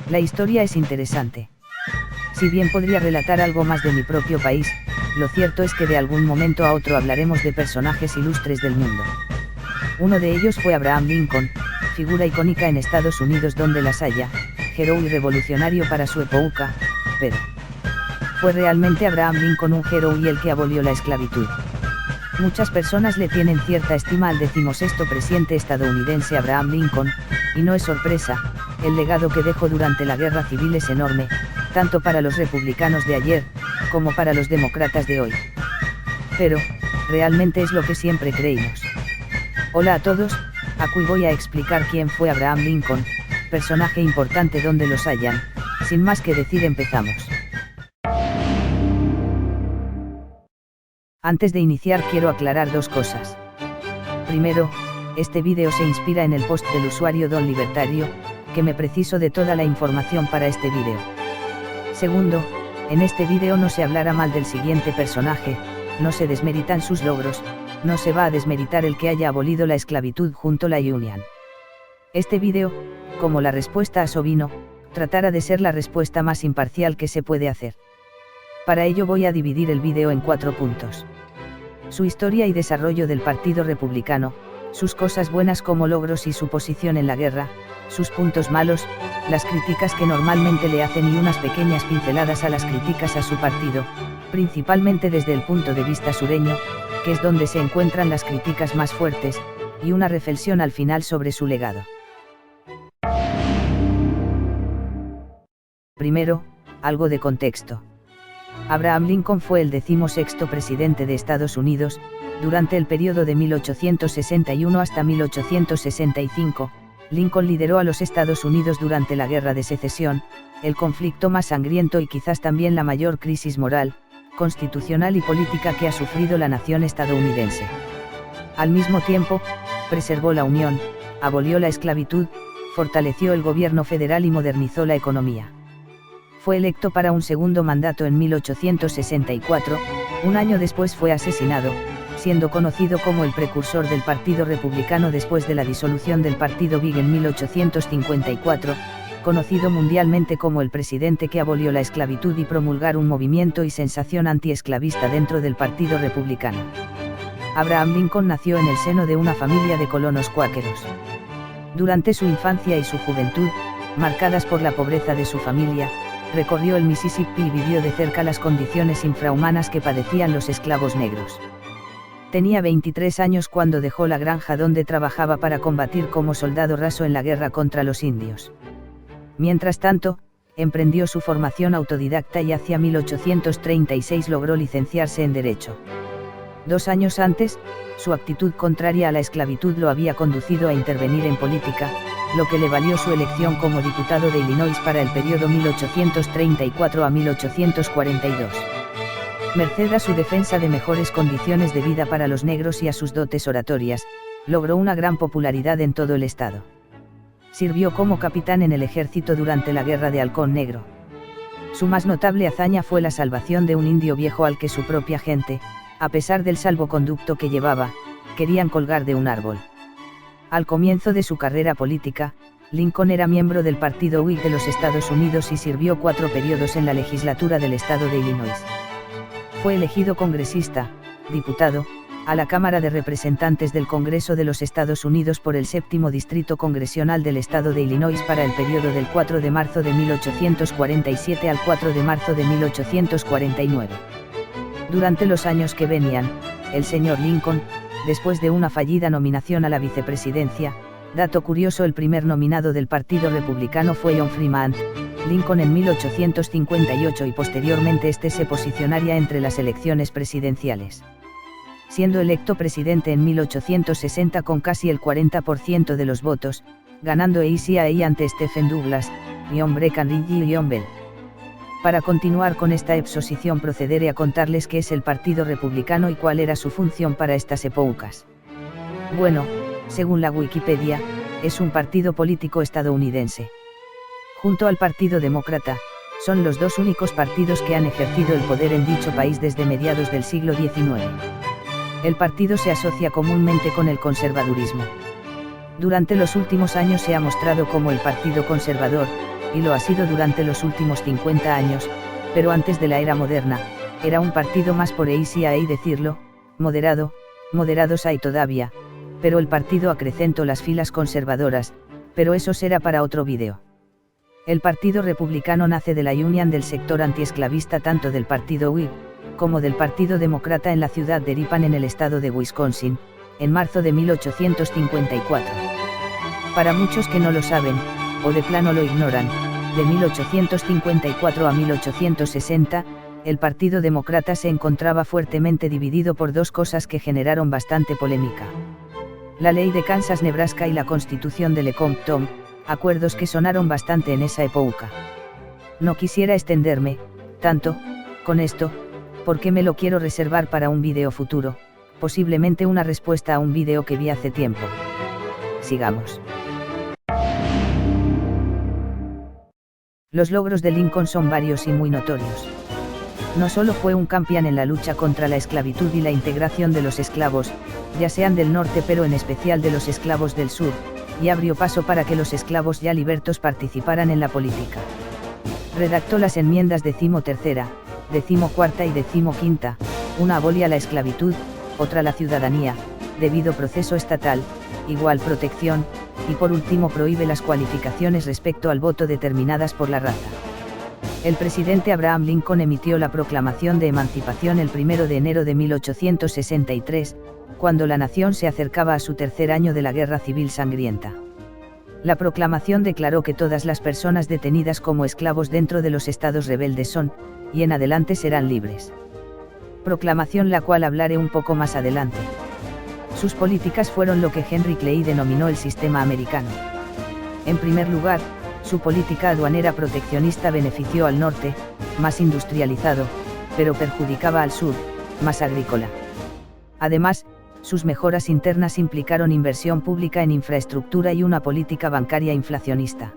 La historia es interesante. Si bien podría relatar algo más de mi propio país, lo cierto es que de algún momento a otro hablaremos de personajes ilustres del mundo. Uno de ellos fue Abraham Lincoln, figura icónica en Estados Unidos donde las haya, héroe y revolucionario para su época, pero ¿fue realmente Abraham Lincoln un héroe y el que abolió la esclavitud? Muchas personas le tienen cierta estima al 16º presidente estadounidense Abraham Lincoln, y no es sorpresa, el legado que dejó durante la guerra civil es enorme, tanto para los republicanos de ayer, como para los demócratas de hoy. Pero, ¿realmente es lo que siempre creímos? Hola a todos, aquí voy a explicar quién fue Abraham Lincoln, personaje importante donde los hayan. Sin más que decir, empezamos. Antes de iniciar quiero aclarar dos cosas. Primero, este vídeo se inspira en el post del usuario Don Libertario, que me preciso de toda la información para este vídeo. Segundo, en este vídeo no se hablará mal del siguiente personaje, no se desmeritan sus logros, no se va a desmeritar el que haya abolido la esclavitud junto a la Union. Este vídeo, como la respuesta a Sobino, tratará de ser la respuesta más imparcial que se puede hacer. Para ello voy a dividir el vídeo en 4 puntos. Su historia y desarrollo del Partido Republicano, sus cosas buenas como logros y su posición en la guerra, sus puntos malos, las críticas que normalmente le hacen y unas pequeñas pinceladas a las críticas a su partido, principalmente desde el punto de vista sureño, que es donde se encuentran las críticas más fuertes, y una reflexión al final sobre su legado. Primero, algo de contexto. Abraham Lincoln fue el 16º presidente de Estados Unidos, durante el periodo de 1861 hasta 1865, Lincoln lideró a los Estados Unidos durante la Guerra de Secesión, el conflicto más sangriento y quizás también la mayor crisis moral, constitucional y política que ha sufrido la nación estadounidense. Al mismo tiempo, preservó la Unión, abolió la esclavitud, fortaleció el gobierno federal y modernizó la economía. Fue electo para un segundo mandato en 1864, un año después fue asesinado, siendo conocido como el precursor del Partido Republicano después de la disolución del Partido Whig en 1854, conocido mundialmente como el presidente que abolió la esclavitud y promulgar un movimiento y sensación antiesclavista dentro del Partido Republicano. Abraham Lincoln nació en el seno de una familia de colonos cuáqueros. Durante su infancia y su juventud, marcadas por la pobreza de su familia, recorrió el Mississippi y vivió de cerca las condiciones infrahumanas que padecían los esclavos negros. Tenía 23 años cuando dejó la granja donde trabajaba para combatir como soldado raso en la guerra contra los indios. Mientras tanto, emprendió su formación autodidacta y hacia 1836 logró licenciarse en Derecho. 2 años antes, su actitud contraria a la esclavitud lo había conducido a intervenir en política, lo que le valió su elección como diputado de Illinois para el periodo 1834 a 1842. Merced a su defensa de mejores condiciones de vida para los negros y a sus dotes oratorias, logró una gran popularidad en todo el estado. Sirvió como capitán en el ejército durante la Guerra de Halcón Negro. Su más notable hazaña fue la salvación de un indio viejo al que su propia gente, a pesar del salvoconducto que llevaba, querían colgar de un árbol. Al comienzo de su carrera política, Lincoln era miembro del Partido Whig de los Estados Unidos y sirvió 4 periodos en la legislatura del estado de Illinois. Fue elegido congresista, diputado, a la Cámara de Representantes del Congreso de los Estados Unidos por el 7º Distrito Congresional del estado de Illinois para el periodo del 4 de marzo de 1847 al 4 de marzo de 1849. Durante los años que venían, el señor Lincoln, después de una fallida nominación a la vicepresidencia, dato curioso, el primer nominado del Partido Republicano fue John Fremont Lincoln en 1858 y posteriormente este se posicionaría entre las elecciones presidenciales. Siendo electo presidente en 1860 con casi el 40% de los votos, ganando ahí ante Stephen Douglas, John Breckinridge y John Bell. Para continuar con esta exposición procederé a contarles qué es el Partido Republicano y cuál era su función para estas épocas. Bueno, según la Wikipedia, es un partido político estadounidense. Junto al Partido Demócrata, son los 2 únicos partidos que han ejercido el poder en dicho país desde mediados del siglo XIX. El partido se asocia comúnmente con el conservadurismo. Durante los últimos años se ha mostrado como el Partido Conservador, y lo ha sido durante los últimos 50 años, pero antes de la era moderna, era un partido más, por ahí sí hay decirlo, moderado, moderados hay todavía, pero el partido acrecentó las filas conservadoras, pero eso será para otro vídeo. El Partido Republicano nace de la unión del sector antiesclavista tanto del Partido Whig, como del Partido Demócrata en la ciudad de Ripon en el estado de Wisconsin, en marzo de 1854. Para muchos que no lo saben, o de plano lo ignoran, de 1854 a 1860, el Partido Demócrata se encontraba fuertemente dividido por dos cosas que generaron bastante polémica. La ley de Kansas-Nebraska y la Constitución de Lecompton, acuerdos que sonaron bastante en esa época. No quisiera extenderme tanto con esto, porque me lo quiero reservar para un vídeo futuro, posiblemente una respuesta a un vídeo que vi hace tiempo. Sigamos. Los logros de Lincoln son varios y muy notorios. No solo fue un campeón en la lucha contra la esclavitud y la integración de los esclavos, ya sean del norte pero en especial de los esclavos del sur, y abrió paso para que los esclavos ya libertos participaran en la política. Redactó las enmiendas 13ª, 14ª y 15ª, una abolia la esclavitud, otra la ciudadanía, debido proceso estatal, igual protección, y por último prohíbe las cualificaciones respecto al voto determinadas por la raza. El presidente Abraham Lincoln emitió la Proclamación de Emancipación el 1 de enero de 1863, cuando la nación se acercaba a su tercer año de la Guerra Civil Sangrienta. La proclamación declaró que todas las personas detenidas como esclavos dentro de los estados rebeldes son, y en adelante serán libres. Proclamación la cual hablaré un poco más adelante. Sus políticas fueron lo que Henry Clay denominó el sistema americano. En primer lugar, su política aduanera proteccionista benefició al norte, más industrializado, pero perjudicaba al sur, más agrícola. Además, sus mejoras internas implicaron inversión pública en infraestructura y una política bancaria inflacionista.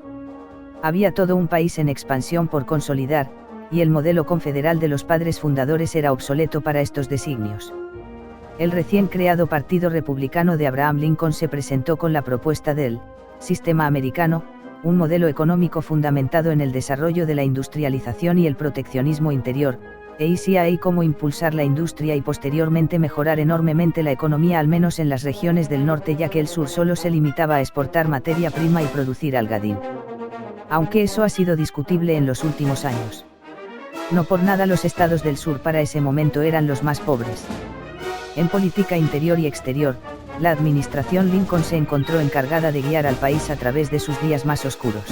Había todo un país en expansión por consolidar, y el modelo confederal de los padres fundadores era obsoleto para estos designios. El recién creado Partido Republicano de Abraham Lincoln se presentó con la propuesta del sistema americano, un modelo económico fundamentado en el desarrollo de la industrialización y el proteccionismo interior, y cómo impulsar la industria y posteriormente mejorar enormemente la economía al menos en las regiones del norte ya que el sur solo se limitaba a exportar materia prima y producir algodón. Aunque eso ha sido discutible en los últimos años. No por nada los estados del sur para ese momento eran los más pobres. En política interior y exterior, la administración Lincoln se encontró encargada de guiar al país a través de sus días más oscuros.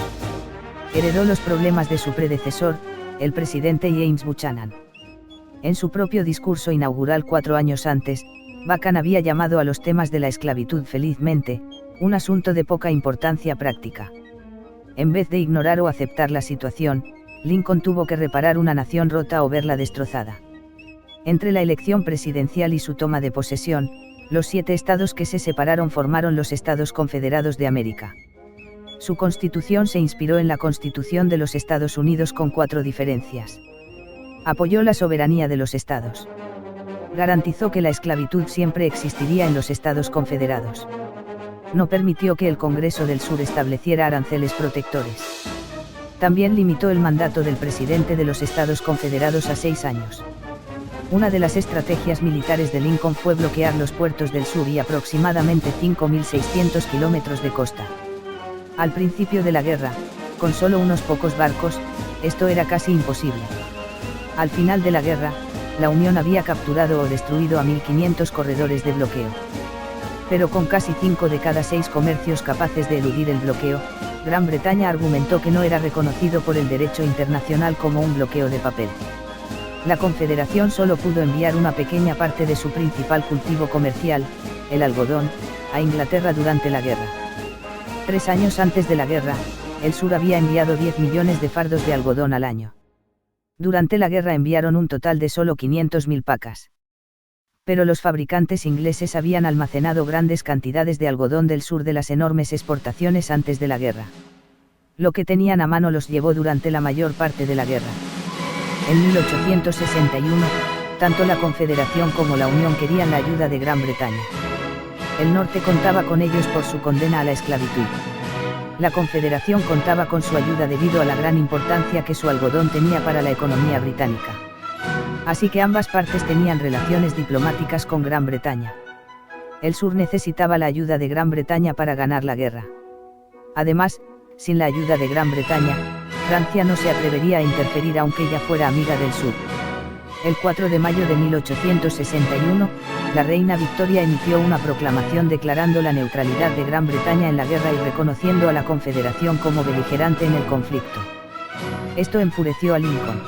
Heredó los problemas de su predecesor, el presidente James Buchanan. En su propio discurso inaugural 4 años antes, Buchanan había llamado a los temas de la esclavitud felizmente, un asunto de poca importancia práctica. En vez de ignorar o aceptar la situación, Lincoln tuvo que reparar una nación rota o verla destrozada. Entre la elección presidencial y su toma de posesión, los 7 estados que se separaron formaron los Estados Confederados de América. Su constitución se inspiró en la Constitución de los Estados Unidos con 4 diferencias. Apoyó la soberanía de los estados. Garantizó que la esclavitud siempre existiría en los Estados Confederados. No permitió que el Congreso del Sur estableciera aranceles protectores. También limitó el mandato del presidente de los Estados Confederados a 6 años. Una de las estrategias militares de Lincoln fue bloquear los puertos del sur y aproximadamente 5.600 kilómetros de costa. Al principio de la guerra, con solo unos pocos barcos, esto era casi imposible. Al final de la guerra, la Unión había capturado o destruido a 1.500 corredores de bloqueo. Pero con casi 5 de cada 6 comercios capaces de eludir el bloqueo, Gran Bretaña argumentó que no era reconocido por el derecho internacional como un bloqueo de papel. La Confederación solo pudo enviar una pequeña parte de su principal cultivo comercial, el algodón, a Inglaterra durante la guerra. 3 años antes de la guerra, el sur había enviado 10 millones de fardos de algodón al año. Durante la guerra enviaron un total de solo 500.000 pacas. Pero los fabricantes ingleses habían almacenado grandes cantidades de algodón del sur de las enormes exportaciones antes de la guerra. Lo que tenían a mano los llevó durante la mayor parte de la guerra. En 1861, tanto la Confederación como la Unión querían la ayuda de Gran Bretaña. El norte contaba con ellos por su condena a la esclavitud. La Confederación contaba con su ayuda debido a la gran importancia que su algodón tenía para la economía británica. Así que ambas partes tenían relaciones diplomáticas con Gran Bretaña. El sur necesitaba la ayuda de Gran Bretaña para ganar la guerra. Además, sin la ayuda de Gran Bretaña, Francia no se atrevería a interferir aunque ella fuera amiga del sur. El 4 de mayo de 1861, la reina Victoria emitió una proclamación declarando la neutralidad de Gran Bretaña en la guerra y reconociendo a la Confederación como beligerante en el conflicto. Esto enfureció a Lincoln.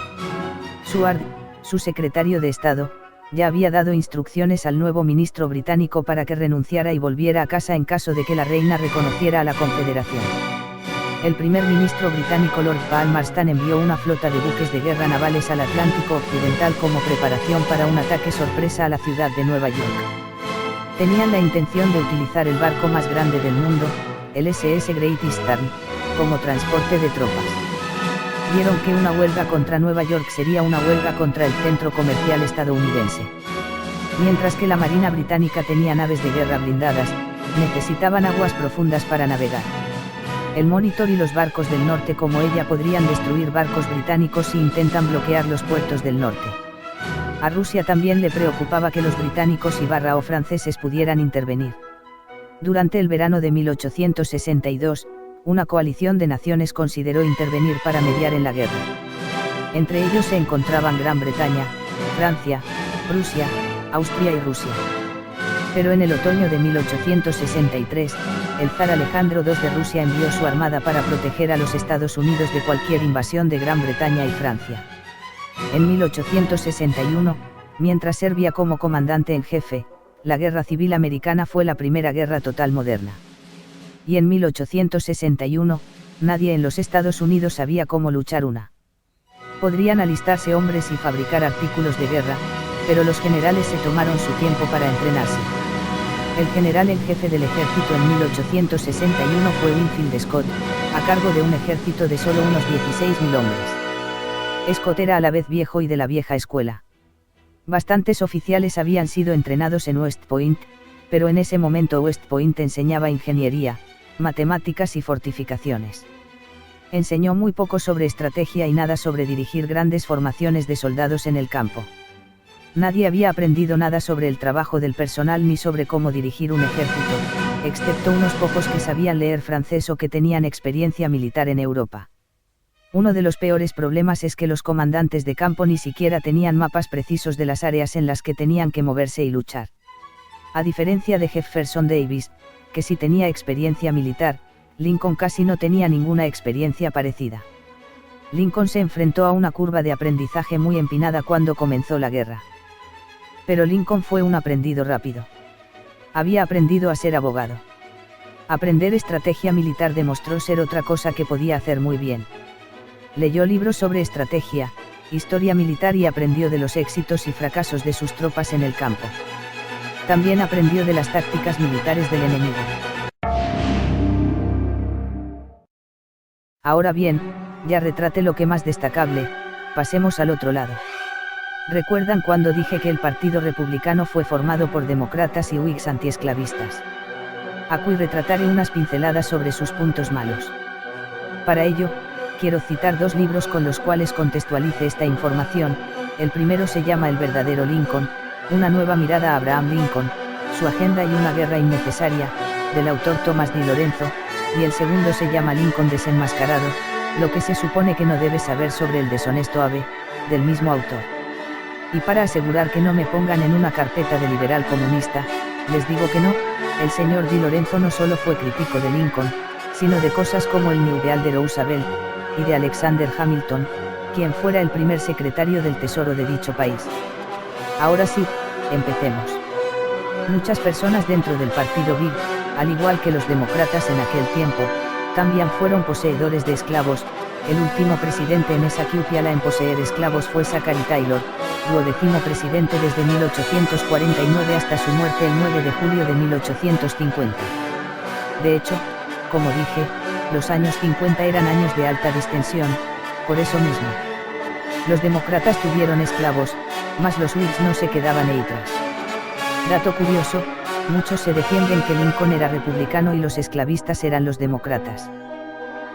Seward, su secretario de Estado, ya había dado instrucciones al nuevo ministro británico para que renunciara y volviera a casa en caso de que la reina reconociera a la Confederación. El primer ministro británico Lord Palmerston envió una flota de buques de guerra navales al Atlántico Occidental como preparación para un ataque sorpresa a la ciudad de Nueva York. Tenían la intención de utilizar el barco más grande del mundo, el SS Great Eastern, como transporte de tropas. Vieron que una huelga contra Nueva York sería una huelga contra el centro comercial estadounidense. Mientras que la Marina británica tenía naves de guerra blindadas, necesitaban aguas profundas para navegar. El Monitor y los barcos del norte como ella podrían destruir barcos británicos si intentan bloquear los puertos del norte. A Rusia también le preocupaba que los británicos o franceses pudieran intervenir. Durante el verano de 1862, una coalición de naciones consideró intervenir para mediar en la guerra. Entre ellos se encontraban Gran Bretaña, Francia, Prusia, Austria y Rusia. Pero en el otoño de 1863, el zar Alejandro II de Rusia envió su armada para proteger a los Estados Unidos de cualquier invasión de Gran Bretaña y Francia. En 1861, mientras servía como comandante en jefe, la Guerra Civil Americana fue la primera guerra total moderna. Y en 1861, nadie en los Estados Unidos sabía cómo luchar una. Podrían alistarse hombres y fabricar artículos de guerra, pero los generales se tomaron su tiempo para entrenarse. El general en jefe del ejército en 1861 fue Winfield Scott, a cargo de un ejército de solo unos 16.000 hombres. Scott era a la vez viejo y de la vieja escuela. Bastantes oficiales habían sido entrenados en West Point, pero en ese momento West Point enseñaba ingeniería, matemáticas y fortificaciones. Enseñó muy poco sobre estrategia y nada sobre dirigir grandes formaciones de soldados en el campo. Nadie había aprendido nada sobre el trabajo del personal ni sobre cómo dirigir un ejército, excepto unos pocos que sabían leer francés o que tenían experiencia militar en Europa. Uno de los peores problemas es que los comandantes de campo ni siquiera tenían mapas precisos de las áreas en las que tenían que moverse y luchar. A diferencia de Jefferson Davis, que sí tenía experiencia militar, Lincoln casi no tenía ninguna experiencia parecida. Lincoln se enfrentó a una curva de aprendizaje muy empinada cuando comenzó la guerra. Pero Lincoln fue un aprendido rápido. Había aprendido a ser abogado. Aprender estrategia militar demostró ser otra cosa que podía hacer muy bien. Leyó libros sobre estrategia, historia militar y aprendió de los éxitos y fracasos de sus tropas en el campo. También aprendió de las tácticas militares del enemigo. Ahora bien, ya retraté lo que más destacable, pasemos al otro lado. ¿Recuerdan cuando dije que el Partido Republicano fue formado por demócratas y Whigs antiesclavistas? Aquí retrataré unas pinceladas sobre sus puntos malos. Para ello, quiero citar dos libros con los cuales contextualice esta información. El primero se llama El verdadero Lincoln, una nueva mirada a Abraham Lincoln, su agenda y una guerra innecesaria, del autor Thomas Di Lorenzo, y el segundo se llama Lincoln desenmascarado, lo que se supone que no debes saber sobre el deshonesto Abe, del mismo autor. Y para asegurar que no me pongan en una carpeta de liberal comunista, les digo que no, el señor Di Lorenzo no solo fue crítico de Lincoln, sino de cosas como el New Deal de Roosevelt, y de Alexander Hamilton, quien fuera el primer secretario del Tesoro de dicho país. Ahora sí, empecemos. Muchas personas dentro del partido Whig, al igual que los demócratas en aquel tiempo, también fueron poseedores de esclavos. El último presidente en esa Massachusetts en poseer esclavos fue Zachary Taylor, 12º presidente desde 1849 hasta su muerte el 9 de julio de 1850. De hecho, como dije, los años 50 eran años de alta distensión, por eso mismo. Los demócratas tuvieron esclavos, mas los Whigs no se quedaban atrás. Dato curioso, muchos se defienden que Lincoln era republicano y los esclavistas eran los demócratas.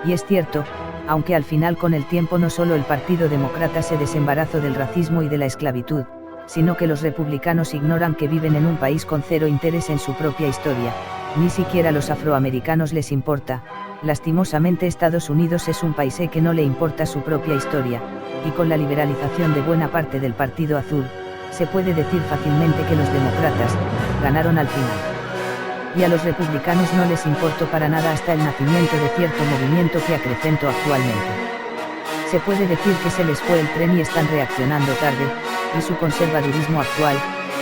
Y es cierto, aunque al final con el tiempo no solo el Partido Demócrata se desembarazó del racismo y de la esclavitud, sino que los republicanos ignoran que viven en un país con cero interés en su propia historia, ni siquiera a los afroamericanos les importa. Lastimosamente Estados Unidos es un país que no le importa su propia historia, y con la liberalización de buena parte del Partido Azul, se puede decir fácilmente que los demócratas ganaron al final. Y a los republicanos no les importó para nada hasta el nacimiento de cierto movimiento que acrecentó actualmente. Se puede decir que se les fue el tren y están reaccionando tarde, y su conservadurismo actual,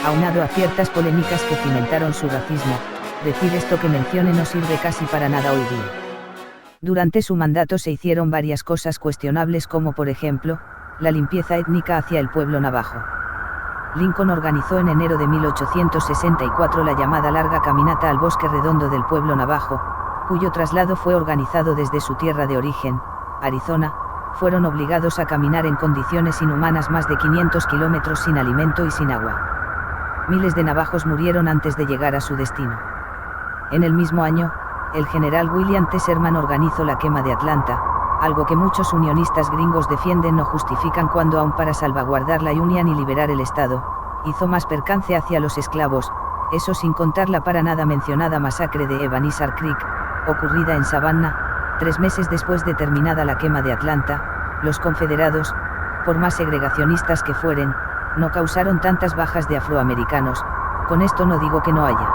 aunado a ciertas polémicas que cimentaron su racismo, decir esto que mencione no sirve casi para nada hoy día. Durante su mandato se hicieron varias cosas cuestionables como por ejemplo, la limpieza étnica hacia el pueblo navajo. Lincoln organizó en enero de 1864 la llamada Larga Caminata al Bosque Redondo del pueblo navajo, cuyo traslado fue organizado desde su tierra de origen, Arizona. Fueron obligados a caminar en condiciones inhumanas más de 500 kilómetros sin alimento y sin agua. Miles de navajos murieron antes de llegar a su destino. En el mismo año, el general William T. Sherman organizó la quema de Atlanta, algo que muchos unionistas gringos defienden no justifican cuando aun para salvaguardar la Unión y liberar el Estado, hizo más percance hacia los esclavos, eso sin contar la para nada mencionada masacre de Ebenezer Creek, ocurrida en Savannah, 3 meses después de terminada la quema de Atlanta. Los confederados, por más segregacionistas que fueren, no causaron tantas bajas de afroamericanos, con esto no digo que no haya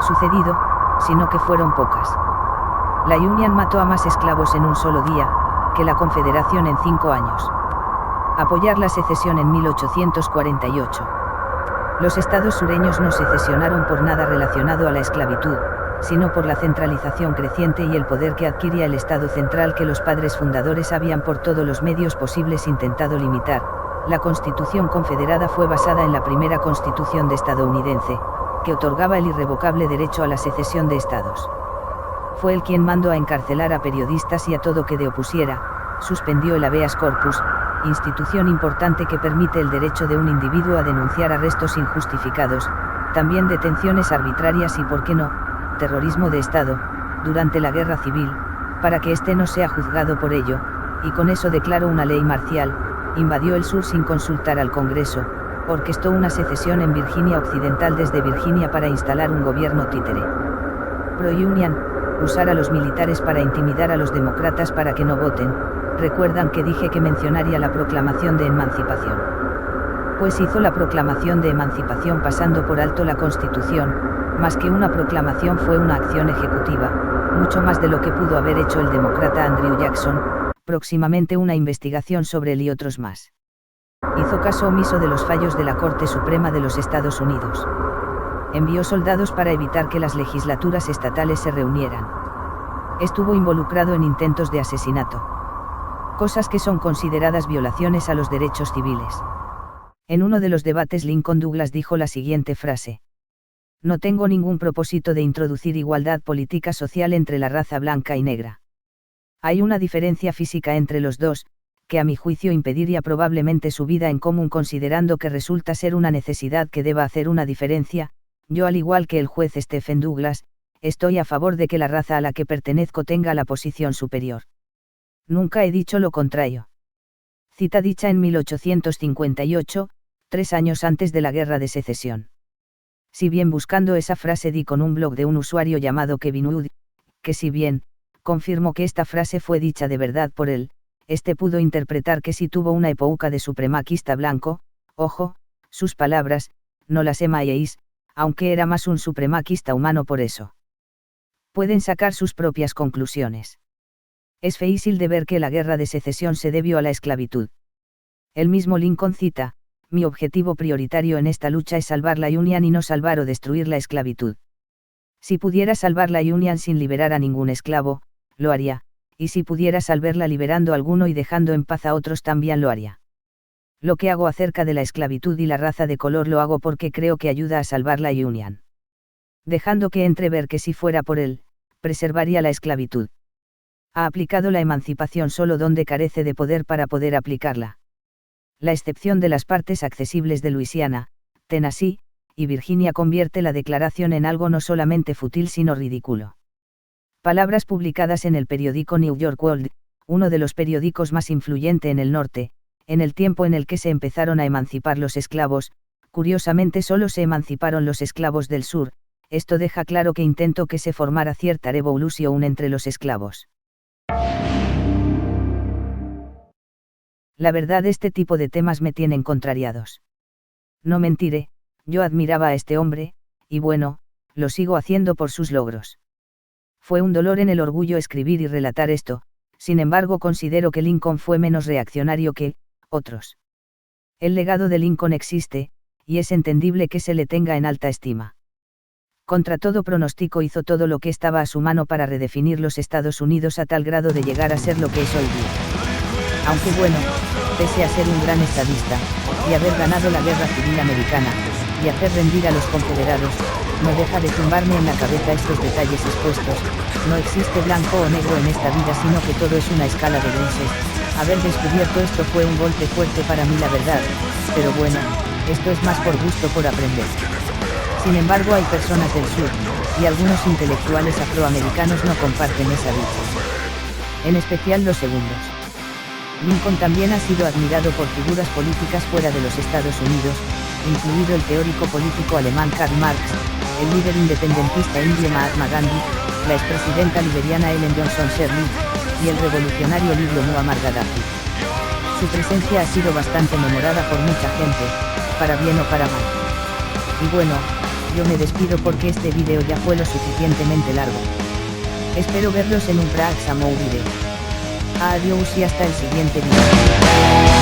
sucedido, sino que fueron pocas. La Union mató a más esclavos en un solo día, que la Confederación en 5 años. Apoyar la secesión en 1848. Los estados sureños no secesionaron por nada relacionado a la esclavitud, sino por la centralización creciente y el poder que adquiría el Estado central que los padres fundadores habían por todos los medios posibles intentado limitar. La Constitución Confederada fue basada en la primera Constitución de estadounidense, que otorgaba el irrevocable derecho a la secesión de estados. Fue él quien mandó a encarcelar a periodistas y a todo que de opusiera, suspendió el habeas corpus, institución importante que permite el derecho de un individuo a denunciar arrestos injustificados, también detenciones arbitrarias y, por qué no, terrorismo de Estado, durante la guerra civil, para que éste no sea juzgado por ello, y con eso declaró una ley marcial, invadió el sur sin consultar al Congreso, orquestó una secesión en Virginia Occidental desde Virginia para instalar un gobierno títere. Pro-Union, usar a los militares para intimidar a los demócratas para que no voten. Recuerdan que dije que mencionaría la proclamación de emancipación. Pues hizo la proclamación de emancipación pasando por alto la Constitución, más que una proclamación fue una acción ejecutiva, mucho más de lo que pudo haber hecho el demócrata Andrew Jackson, próximamente una investigación sobre él y otros más. Hizo caso omiso de los fallos de la Corte Suprema de los Estados Unidos. Envió soldados para evitar que las legislaturas estatales se reunieran. Estuvo involucrado en intentos de asesinato. Cosas que son consideradas violaciones a los derechos civiles. En uno de los debates Lincoln Douglas dijo la siguiente frase: "No tengo ningún propósito de introducir igualdad política social entre la raza blanca y negra. Hay una diferencia física entre los dos, que a mi juicio impediría probablemente su vida en común considerando que resulta ser una necesidad que deba hacer una diferencia. Yo al igual que el juez Stephen Douglas, estoy a favor de que la raza a la que pertenezco tenga la posición superior. Nunca he dicho lo contrario". Cita dicha en 1858, 3 años antes de la Guerra de Secesión. Si bien buscando esa frase di con un blog de un usuario llamado Kevin Wood, que si bien, confirmo que esta frase fue dicha de verdad por él, este pudo interpretar que si tuvo una época de supremacista blanco, ojo, sus palabras, no las emailléis, aunque era más un supremacista humano por eso. Pueden sacar sus propias conclusiones. Es fácil de ver que la Guerra de Secesión se debió a la esclavitud. El mismo Lincoln cita: "Mi objetivo prioritario en esta lucha es salvar la Unión y no salvar o destruir la esclavitud. Si pudiera salvar la Unión sin liberar a ningún esclavo, lo haría, y si pudiera salvarla liberando a alguno y dejando en paz a otros también lo haría. Lo que hago acerca de la esclavitud y la raza de color lo hago porque creo que ayuda a salvar la Unión. Dejando que entrever que si fuera por él, preservaría la esclavitud. Ha aplicado la emancipación solo donde carece de poder para poder aplicarla. La excepción de las partes accesibles de Luisiana, Tennessee y Virginia convierte la declaración en algo no solamente fútil sino ridículo. Palabras publicadas en el periódico New York World, uno de los periódicos más influyente en el norte, en el tiempo en el que se empezaron a emancipar los esclavos. Curiosamente solo se emanciparon los esclavos del sur. Esto deja claro que intentó que se formara cierta revolución entre los esclavos. La verdad, este tipo de temas me tienen contrariados. No mentiré, yo admiraba a este hombre, y bueno, lo sigo haciendo por sus logros. Fue un dolor en el orgullo escribir y relatar esto, sin embargo considero que Lincoln fue menos reaccionario que otros. El legado de Lincoln existe, y es entendible que se le tenga en alta estima. Contra todo pronóstico hizo todo lo que estaba a su mano para redefinir los Estados Unidos a tal grado de llegar a ser lo que es hoy día. Aunque bueno, pese a ser un gran estadista, y haber ganado la Guerra Civil Americana, y hacer rendir a los confederados, no deja de tumbarme en la cabeza estos detalles expuestos. No existe blanco o negro en esta vida, sino que todo es una escala de grises. Haber descubierto esto fue un golpe fuerte para mí, la verdad, pero bueno, esto es más por gusto, por aprender. Sin embargo, hay personas del sur, y algunos intelectuales afroamericanos no comparten esa dicha. En especial los segundos. Lincoln también ha sido admirado por figuras políticas fuera de los Estados Unidos, incluido el teórico político alemán Karl Marx, el líder independentista indio Mahatma Gandhi, la expresidenta liberiana Ellen Johnson Sirleaf, y el revolucionario libio Muammar Gaddafi. Su presencia ha sido bastante memorada por mucha gente, para bien o para mal. Y bueno, yo me despido porque este vídeo ya fue lo suficientemente largo. Espero verlos en un próximo vídeo. Adiós y hasta el siguiente vídeo.